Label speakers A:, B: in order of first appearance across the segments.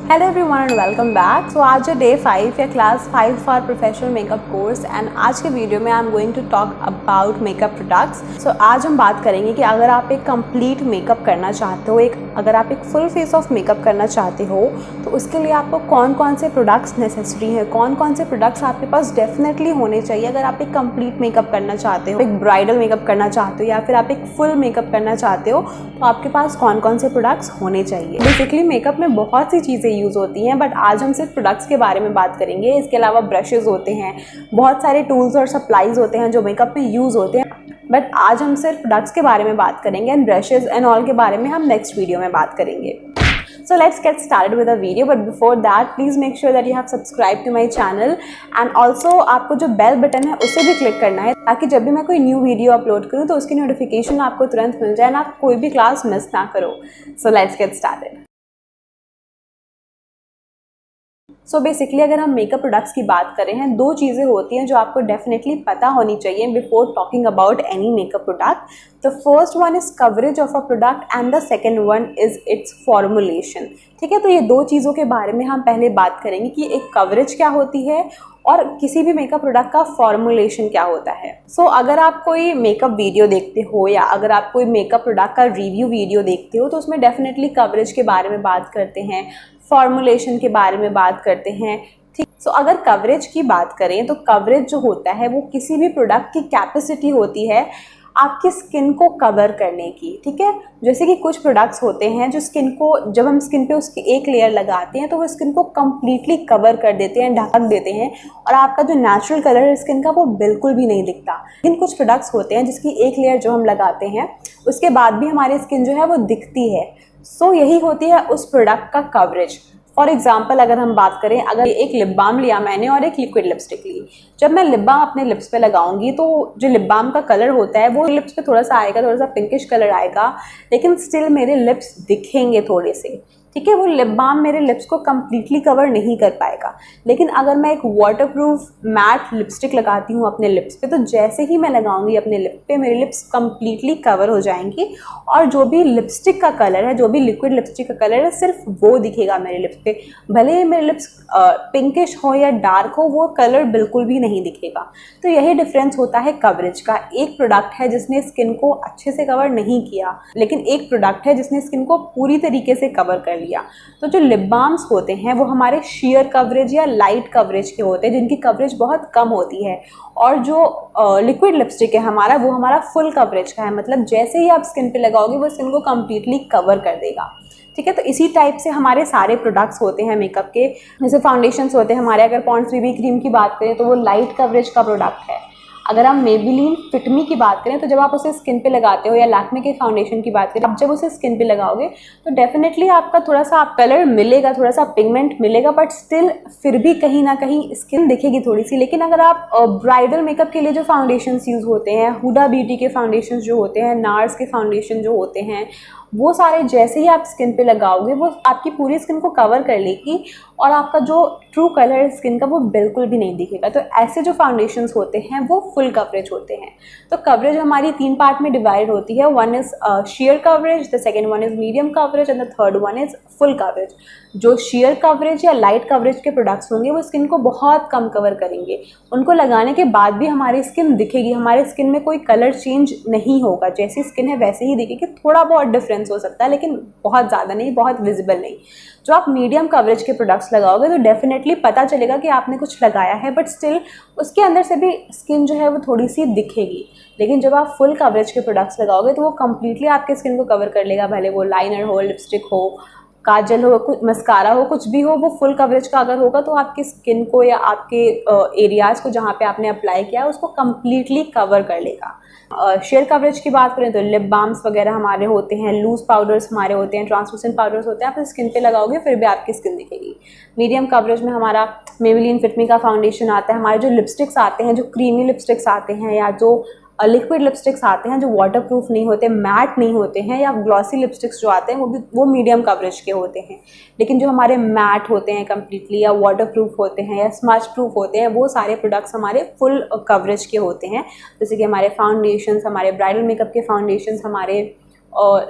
A: Hello everyone and welcome back. So आज है day 5 या class 5 for professional makeup course and आज के वीडियो में I am going to talk about makeup products. So आज हम बात करेंगे कि अगर आप एक कंप्लीट मेकअप करना चाहते हो, अगर आप एक फुल फेस ऑफ मेकअप करना चाहते हो तो उसके लिए आपको कौन कौन से प्रोडक्ट्स नेसेसरी हैं, कौन कौन से प्रोडक्ट्स आपके पास डेफिनेटली होने चाहिए अगर आप एक कंप्लीट मेकअप करना चाहते हो, एक ब्राइडल मेकअप करना चाहते हो या फिर आप एक फुल मेकअप करना चाहते हो तो आपके पास कौन कौन से प्रोडक्ट्स होने चाहिए। बेसिकली मेकअप में बहुत सी चीज़ें यूज़ होती हैं बट आज हम सिर्फ प्रोडक्ट्स के बारे में बात करेंगे। इसके अलावा ब्रशेज़ होते हैं, बहुत सारे टूल्स और सप्लाईज होते हैं जो मेकअप में यूज़ होते हैं, बट आज हम सिर्फ प्रोडक्ट्स के बारे में बात करेंगे एंड ब्रशेज़ एंड ऑल के बारे में हम नेक्स्ट वीडियो में बात करेंगे। So let's get started with the video, but before that please make sure that you have subscribed to my channel and also आपको जो बेल बटन है उसे भी क्लिक करना है ताकि जब भी मैं कोई न्यू वीडियो अपलोड करूँ तो उसकी नोटिफिकेशन आपको तुरंत मिल जाए ना, आप कोई भी क्लास मिस ना करो। So let's get started. So basically अगर हम मेकअप प्रोडक्ट्स की बात करें हैं, दो चीज़ें होती हैं जो आपको डेफिनेटली पता होनी चाहिए before talking about any makeup product. The first one is coverage of a product and the second one is it's formulation. ठीक है, तो ये दो चीज़ों के बारे में हम पहले बात करेंगे कि एक कवरेज क्या होती है और किसी भी मेकअप प्रोडक्ट का फॉर्मुलेशन क्या होता है। सो अगर आप कोई मेकअप वीडियो देखते हो या अगर आप कोई मेकअप प्रोडक्ट का रिव्यू वीडियो देखते हो तो उसमें डेफिनेटली कवरेज के बारे में बात करते हैं, फॉर्मुलेशन के बारे में बात करते हैं। ठीक, सो अगर कवरेज की बात करें तो कवरेज जो होता है वो किसी भी प्रोडक्ट की कैपेसिटी होती है आपकी स्किन को कवर करने की। ठीक है, जैसे कि कुछ प्रोडक्ट्स होते हैं जो स्किन को, जब हम स्किन पे उसकी एक लेयर लगाते हैं तो वो स्किन को कम्प्लीटली कवर कर देते हैं, ढक देते हैं और आपका जो नेचुरल कलर है स्किन का वो बिल्कुल भी नहीं दिखता। लेकिन कुछ प्रोडक्ट्स होते हैं जिसकी एक लेयर जो हम लगाते हैं उसके बाद भी हमारी स्किन जो है वो दिखती है। सो यही होती है उस प्रोडक्ट का कवरेज। फॉर एग्जाम्पल अगर हम बात करें, अगर एक लिप बाम लिया मैंने और एक लिक्विड लिपस्टिक ली, जब मैं लिप बाम अपने लिप्स पे लगाऊंगी तो जो लिप बाम का कलर होता है वो लिप्स पे थोड़ा सा आएगा, थोड़ा सा पिंकिश कलर आएगा, लेकिन स्टिल मेरे लिप्स दिखेंगे थोड़े से। ठीक है, वो लिप बाम मेरे लिप्स को कम्प्लीटली कवर नहीं कर पाएगा। लेकिन अगर मैं एक वाटरप्रूफ मैट लिपस्टिक लगाती हूँ अपने लिप्स पे तो जैसे ही मैं लगाऊंगी अपने लिप पे मेरे लिप्स कम्प्लीटली कवर हो जाएंगी और जो भी लिपस्टिक का कलर है, जो भी लिक्विड लिपस्टिक का कलर है, सिर्फ वो दिखेगा मेरे लिप्स पे। भले ही मेरे लिप्स पिंकिश हो या डार्क हो, वो कलर बिल्कुल भी नहीं दिखेगा। तो यही डिफरेंस होता है कवरेज का। एक प्रोडक्ट है जिसने स्किन को अच्छे से कवर नहीं किया, लेकिन एक प्रोडक्ट है जिसने स्किन को पूरी तरीके से कवर कर लिया। तो जो लिप बाम्स होते हैं वो हमारे शेयर कवरेज या लाइट कवरेज के होते हैं, जिनकी कवरेज बहुत कम होती है, और जो लिक्विड लिपस्टिक है हमारा वो हमारा फुल कवरेज का है, मतलब जैसे ही आप स्किन पे लगाओगे वो स्किन को कम्प्लीटली कवर कर देगा। ठीक है, तो इसी टाइप से हमारे सारे प्रोडक्ट्स होते हैं मेकअप के। जैसे फाउंडेशंस होते हैं हमारे, अगर पॉन्ड्स बीबी क्रीम की बात करें तो वो लाइट कवरेज का प्रोडक्ट है। अगर हम मेबेलिन फिट मी की बात करें तो जब आप उसे स्किन पे लगाते हो, या लैक्मे के फाउंडेशन की बात करें, आप जब उसे स्किन पे लगाओगे तो डेफिनेटली आपका थोड़ा सा कलर मिलेगा, थोड़ा सा पिगमेंट मिलेगा, बट स्टिल फिर भी कहीं ना कहीं स्किन दिखेगी थोड़ी सी। लेकिन अगर आप ब्राइडल मेकअप के लिए जो फाउंडेशंस यूज़ होते हैं, हुडा ब्यूटी के फाउंडेशन जो होते हैं, नार्स के फाउंडेशन जो होते हैं, वो सारे जैसे ही आप स्किन पे लगाओगे वो आपकी पूरी स्किन को कवर कर लेगी और आपका जो ट्रू कलर है स्किन का वो बिल्कुल भी नहीं दिखेगा। तो ऐसे जो फाउंडेशंस होते हैं वो फुल कवरेज होते हैं। तो कवरेज हमारी 3 पार्ट में डिवाइड होती है। One is share coverage, the second one is medium coverage and the third one is full coverage. जो शेयर कवरेज या लाइट कवरेज के प्रोडक्ट्स होंगे वो स्किन को बहुत कम कवर करेंगे, उनको लगाने के बाद भी हमारी स्किन दिखेगी, हमारे स्किन में कोई कलर चेंज नहीं होगा, जैसी स्किन है वैसे ही दिखेगी। थोड़ा बहुत डिफरेंस हो सकता है लेकिन बहुत ज़्यादा नहीं, बहुत विजिबल नहीं। जो आप मीडियम कवरेज के प्रोडक्ट्स लगाओगे तो डेफिनेटली पता चलेगा कि आपने कुछ लगाया है, बट स्टिल उसके अंदर से भी स्किन जो है वो थोड़ी सी दिखेगी। लेकिन जब आप फुल कवरेज के प्रोडक्ट्स लगाओगे तो वो कम्प्लीटली आपके स्किन को कवर कर लेगा, भले वो लाइनर हो, लिपस्टिक हो, काजल हो, कुछ मस्कारा हो, कुछ भी हो, वो फुल कवरेज का अगर होगा तो आपकी स्किन को या आपके एरियाज़ को जहाँ पे आपने अप्लाई किया है उसको कम्प्लीटली कवर कर लेगा। शेयर कवरेज की बात करें तो लिप बाम्स वगैरह हमारे होते हैं, लूज पाउडर्स हमारे होते हैं, ट्रांसलूसेंट पाउडर्स होते हैं, आप स्किन पे लगाओगे फिर भी आपकी स्किन दिखेगी। मीडियम कवरेज में हमारा मेबेलिन फिट मी का फाउंडेशन आता है, हमारे जो लिपस्टिक्स आते हैं, जो क्रीमी लिपस्टिक्स आते हैं या जो लिक्विड लिपस्टिक्स आते हैं जो वाटरप्रूफ नहीं होते, मैट नहीं होते हैं, या ग्लॉसी लिपस्टिक्स जो आते हैं वो मीडियम कवरेज के होते हैं। लेकिन जो हमारे मैट होते हैं कम्प्लीटली, या वाटरप्रूफ होते हैं, या स्मच प्रूफ होते हैं, वो सारे प्रोडक्ट्स हमारे फुल कवरेज के होते हैं। जैसे कि हमारे फाउंडेशंस, हमारे ब्राइडल मेकअप के फाउंडेशंस, हमारे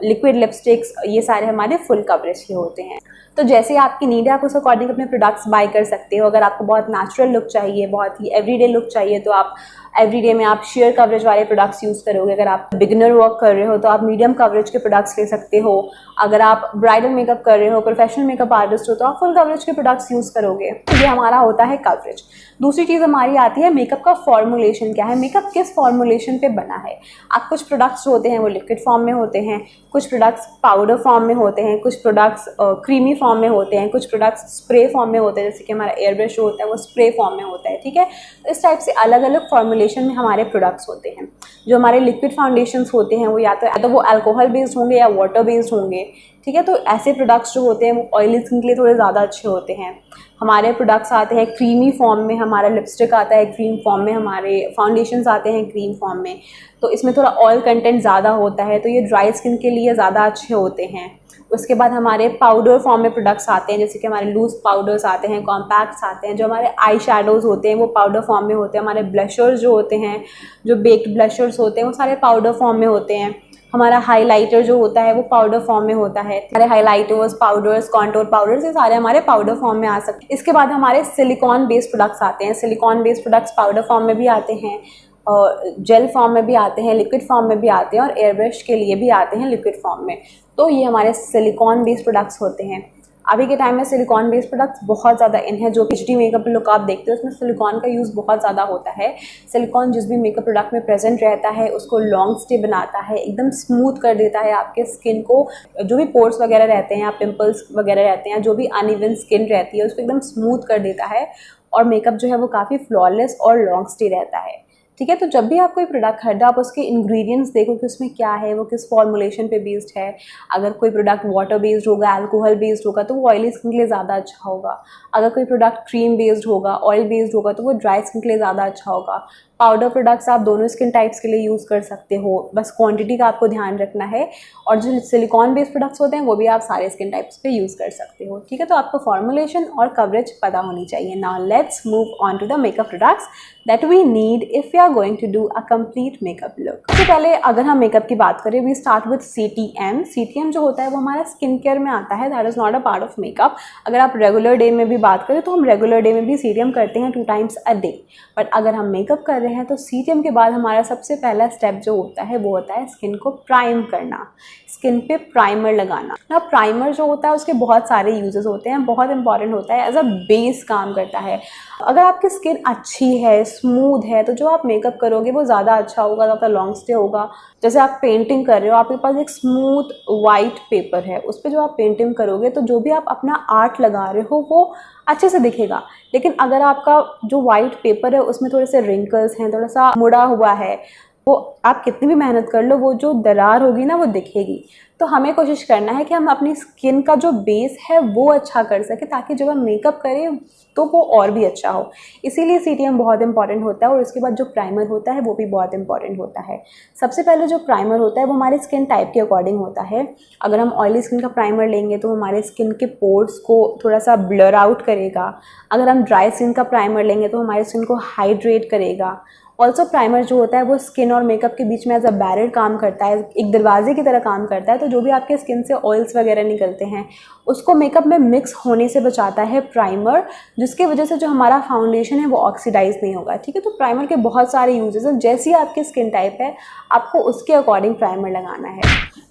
A: लिक्विड लिपस्टिक्स, ये सारे हमारे फुल कवरेज के होते हैं। तो जैसे आपकी नीड है आप उस अकॉर्डिंग अपने प्रोडक्ट्स बाय कर सकते हो। अगर आपको बहुत नेचुरल लुक चाहिए, बहुत ही एवरीडे लुक चाहिए, तो आप एवरीडे में आप शेयर कवरेज वाले प्रोडक्ट्स यूज़ करोगे। अगर आप बिगिनर वर्क कर रहे हो तो आप मीडियम कवरेज के प्रोडक्ट्स ले सकते हो। अगर आप ब्राइडल मेकअप कर रहे हो, प्रोफेशनल मेकअप आर्टिस्ट हो, तो आप फुल कवरेज के प्रोडक्ट्स यूज़ करोगे। तो ये हमारा होता है कवरेज। दूसरी चीज़ हमारी आती है मेकअप का फॉर्मुलेशन क्या है, मेकअप किस फॉर्मुलेशन पे बना है। आप कुछ प्रोडक्ट्स होते हैं वो लिक्विड फॉर्म में होते हैं, कुछ प्रोडक्ट्स पाउडर फॉर्म में होते हैं, कुछ प्रोडक्ट्स क्रीमी फॉर्म में होते हैं, कुछ प्रोडक्ट्स स्प्रे फॉर्म में होते हैं, जैसे कि हमारा एयर ब्रश होता है वो स्प्रे फॉर्म में होता है, ठीक है। तो इस टाइप से अलग अलग फॉर्मुलेशन में हमारे प्रोडक्ट्स होते हैं। जो हमारे लिक्विड फाउंडेशंस होते हैं वो या तो वो अल्कोहल बेस्ड होंगे या वाटर बेस्ड होंगे, ठीक है। तो ऐसे प्रोडक्ट्स जो होते हैं वो ऑयली स्किन के लिए थोड़े ज़्यादा अच्छे होते हैं। हमारे प्रोडक्ट्स आते हैं क्रीमी फॉर्म में, हमारा लिपस्टिक आता है क्रीम फॉर्म में, हमारे फाउंडेशंस आते हैं क्रीम फॉर्म में, तो इसमें थोड़ा ऑयल कंटेंट ज़्यादा होता है, तो ये ड्राई स्किन के लिए ज़्यादा अच्छे होते हैं। उसके बाद हमारे पाउडर फॉर्म में प्रोडक्ट्स आते हैं, जैसे कि हमारे लूज पाउडर्स आते हैं, कॉम्पैक्ट्स आते हैं। जो हमारे आई शैडोज़ होते हैं वो पाउडर फॉर्म में होते हैं। हमारे ब्लशर्स जो होते हैं, जो बेक्ड ब्लशर्स होते हैं, वो सारे पाउडर फॉर्म में होते हैं। हमारा हाइलाइटर जो होता है वो पाउडर फॉर्म में होता है। हमारे हाइलाइटर्स, पाउडर्स, कॉन्टोर पाउडर्स, ये सारे हमारे पाउडर फॉर्म में आ सकते हैं। इसके बाद हमारे सिलिकॉन बेस्ड प्रोडक्ट्स आते हैं। Silicon based products powder form में भी आते हैं, जेल फॉर्म में भी आते हैं, लिक्विड फॉर्म में भी आते हैं, और एयर ब्रश के लिए भी आते हैं लिक्विड फॉर्म में। तो ये हमारे सिलिकॉन बेस्ड प्रोडक्ट्स होते हैं। अभी के टाइम में सिलिकॉन बेस्ड प्रोडक्ट्स बहुत ज़्यादा इन है। जो एचडी मेकअप लुक आप देखते हो उसमें सिलिकॉन का यूज़ बहुत ज़्यादा होता है। सिलिकॉन जिस भी मेकअप प्रोडक्ट में प्रेजेंट रहता है उसको लॉन्ग स्टे बनाता है, एकदम स्मूथ कर देता है आपके स्किन को। जो भी पोर्स वगैरह रहते हैं या पिंपल्स वगैरह रहते हैं, जो भी अनइवन स्किन रहती है उसको एकदम स्मूथ कर देता है, और मेकअप जो है वो काफ़ी फ्लॉलेस और लॉन्ग स्टे रहता है, ठीक है। तो जब भी आप कोई प्रोडक्ट खरीदो आप उसके इंग्रेडिएंट्स देखो कि उसमें क्या है, वो किस फॉर्मुलेशन पे बेस्ड है। अगर कोई प्रोडक्ट वाटर बेस्ड होगा, अल्कोहल बेस्ड होगा, तो वो ऑयली स्किन के लिए ज़्यादा अच्छा होगा। अगर कोई प्रोडक्ट क्रीम बेस्ड होगा, ऑयल बेस्ड होगा, तो वो ड्राई स्किन के लिए ज़्यादा अच्छा होगा। पाउडर प्रोडक्ट्स आप दोनों स्किन टाइप्स के लिए यूज़ कर सकते हो, बस क्वांटिटी का आपको ध्यान रखना है। और जो सिलिकॉन बेस्ड प्रोडक्ट्स होते हैं वो भी आप सारे स्किन टाइप्स पे यूज़ कर सकते हो, ठीक है। तो आपको फॉर्मुलेशन और कवरेज पता होनी चाहिए। Now let's move on to the makeup products that we need if you are going to do a complete makeup look. सबसे पहले अगर हम मेकअप की बात करें, we start with CTM। CTM जो होता है वो हमारा स्किन केयर में आता है, that is not a part of makeup. अगर आप रेगुलर डे में भी बात करें तो हम रेगुलर डे में भी CTM करते हैं 2 times a day, बट अगर हम मेकअप कर रहे हैं तो CTM के बाद हमारा सबसे पहला स्टेप जो होता है वो होता है स्किन को प्राइम करना, स्किन पे प्राइमर लगाना। ना प्राइमर जो होता है उसके बहुत सारे यूजेस होते हैं, बहुत इंपॉर्टेंट होता है, एज अ बेस काम करता है। अगर आपकी स्किन अच्छी है, स्मूथ है, तो जो आप मेकअप करोगे वो ज़्यादा अच्छा होगा, ज़्यादा लॉन्ग स्टे होगा। जैसे आप पेंटिंग कर रहे हो, आपके पास एक स्मूथ वाइट पेपर है, उस पर जो आप पेंटिंग करोगे तो जो भी आप अपना आर्ट लगा रहे हो वो अच्छे से दिखेगा। लेकिन अगर आपका जो वाइट पेपर है उसमें थोड़े से रिंकल्स हैं, थोड़ा सा मुड़ा हुआ है, वो आप कितनी भी मेहनत कर लो वो जो दरार होगी ना वो दिखेगी। तो हमें कोशिश करना है कि हम अपनी स्किन का जो बेस है वो अच्छा कर सके, ताकि जब हम मेकअप करें तो वो और भी अच्छा हो। इसीलिए CTM बहुत इंपॉर्टेंट होता है, और उसके बाद जो प्राइमर होता है वो भी बहुत इंपॉर्टेंट होता है। सबसे पहले जो प्राइमर होता है वो हमारे स्किन टाइप के अकॉर्डिंग होता है। अगर हम ऑयली स्किन का प्राइमर लेंगे तो हमारे स्किन के पोर्स को थोड़ा सा ब्लर आउट करेगा। अगर हम ड्राई स्किन का प्राइमर लेंगे तो हमारे स्किन को हाइड्रेट करेगा। ऑल्सो प्राइमर जो होता है वो स्किन और मेकअप के बीच में एज अ बैरियर काम करता है, एक दरवाजे की तरह काम करता है। तो जो भी आपके स्किन से ऑयल्स वगैरह निकलते हैं उसको मेकअप में मिक्स होने से बचाता है प्राइमर, जिसकी वजह से जो हमारा फाउंडेशन है वो ऑक्सीडाइज नहीं होगा, ठीक है। तो प्राइमर के बहुत सारे यूजेस हैं, जैसी आपकी स्किन टाइप है आपको उसके अकॉर्डिंग प्राइमर लगाना है।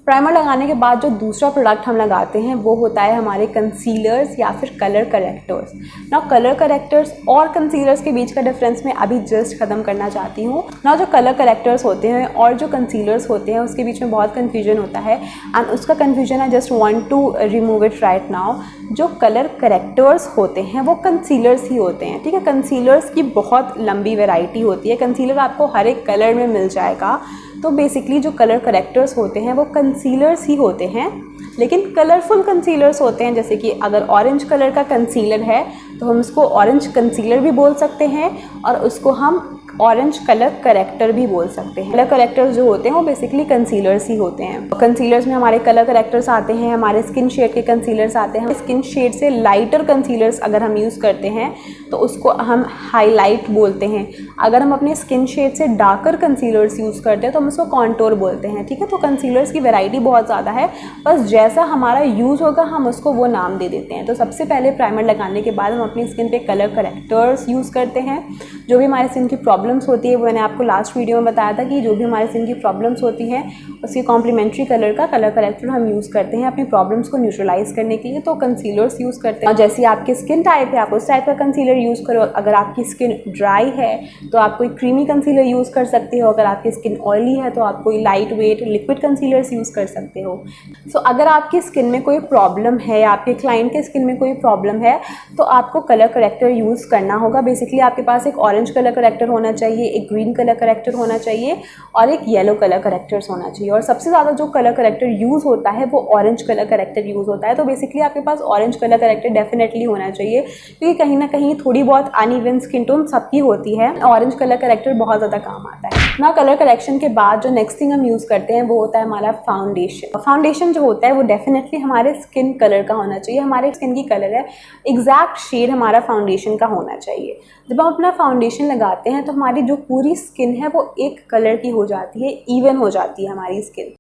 A: प्राइमर लगाने के बाद जो दूसरा प्रोडक्ट हम लगाते हैं वो होता है हमारे कंसीलर्स या फिर कलर करेक्टर्स। ना कलर करेक्टर्स और कंसीलर्स के बीच का डिफरेंस मैं अभी जस्ट ख़त्म करना चाहती हूँ। ना जो कलर करेक्टर्स होते हैं और जो कंसीलर्स होते हैं उसके बीच में बहुत कन्फ्यूजन होता है, एंड उसका confusion I just want to remove it right now. जो कलर करेक्टर्स होते हैं वो कंसीलर्स ही होते हैं, ठीक है। कंसीलर्स की बहुत लंबी वैरायटी होती है, कंसीलर आपको हर एक कलर में मिल जाएगा। तो बेसिकली जो कलर करेक्टर्स होते हैं वो कंसीलर्स ही होते हैं, लेकिन कलरफुल कंसीलर्स होते हैं। जैसे कि अगर ऑरेंज कलर का कंसीलर है तो हम उसको ऑरेंज कंसीलर भी बोल सकते हैं, और उसको हम ऑरेंज कलर करेक्टर भी बोल सकते हैं। कलर करेक्टर्स जो होते हैं वो बेसिकली कंसीलर्स ही होते हैं। कंसीलर्स में हमारे कलर करेक्टर्स आते हैं, हमारे स्किन शेड के कंसीलर्स आते हैं। स्किन शेड से लाइटर कंसीलर्स अगर हम यूज़ करते हैं तो उसको हम हाईलाइट बोलते हैं। अगर हम अपने स्किन शेड से डार्कर कंसीलर्स यूज़ करते हैं तो हम उसको कॉन्टोर बोलते हैं, ठीक है। तो कंसीलर्स की वैरायटी बहुत ज़्यादा है, बस जैसा हमारा यूज़ होगा हम उसको वो नाम दे देते हैं। तो सबसे पहले प्राइमर लगाने के बाद हम अपनी स्किन पे कलर करेक्टर्स यूज़ करते हैं। जो भी हमारे स्किन की प्रॉब्लम्स होती है, वो मैंने आपको लास्ट वीडियो में बताया था कि जो भी हमारे स्किन की प्रॉब्लम्स होती हैं उसकी कॉम्प्लीमेंट्री कलर का कलर करेक्टर हम यूज़ करते हैं अपनी प्रॉब्लम्स को न्यूट्रलाइज करने के लिए। तो कंसीलर्स यूज़ करते हैं और जैसी आपकी स्किन टाइप है आप उस टाइप का कंसीलर यूज़ करो। अगर आपकी स्किन ड्राई है तो आप कोई क्रीमी कंसीलर यूज़ कर सकते हो। अगर आपकी स्किन ऑयली है तो आप कोई light weight liquid concealers use कर सकते हो। सो अगर आपकी स्किन में कोई प्रॉब्लम है, आपके क्लाइंट के स्किन में कोई प्रॉब्लम है, तो आपको कलर करेक्टर यूज़ करना होगा। बेसिकली आपके पास एक ऑरेंज कलर करेक्टर होना चाहिए, एक ग्रीन कलर करेक्टर होना चाहिए और एक येलो कलर करेक्टर्स होना चाहिए। और सबसे ज़्यादा जो कलर करेक्टर यूज़ होता है वो ऑरेंज कलर करेक्टर यूज़ होता है। तो बेसिकली आपके पास ऑरेंज कलर करेक्टर डेफिनेटली होना चाहिए, क्योंकि कहीं ना कहीं थोड़ी बहुत अनइवन स्किन टोन सबकी होती है। ऑरेंज कलर करेक्टर बहुत ज़्यादा काम आता है ना। कलर करेक्शन के बाद जो नेक्स्ट थिंग हम यूज़ करते हैं वो होता है हमारा फाउंडेशन। फाउंडेशन जो होता है वो डेफिनेटली हमारे स्किन कलर का होना चाहिए। हमारे स्किन की कलर है एग्जैक्ट शेड हमारा फाउंडेशन का होना चाहिए। जब हम अपना फाउंडेशन लगाते हैं तो हमारी जो पूरी स्किन है वो एक कलर की हो जाती है, इवन हो जाती है हमारी स्किन।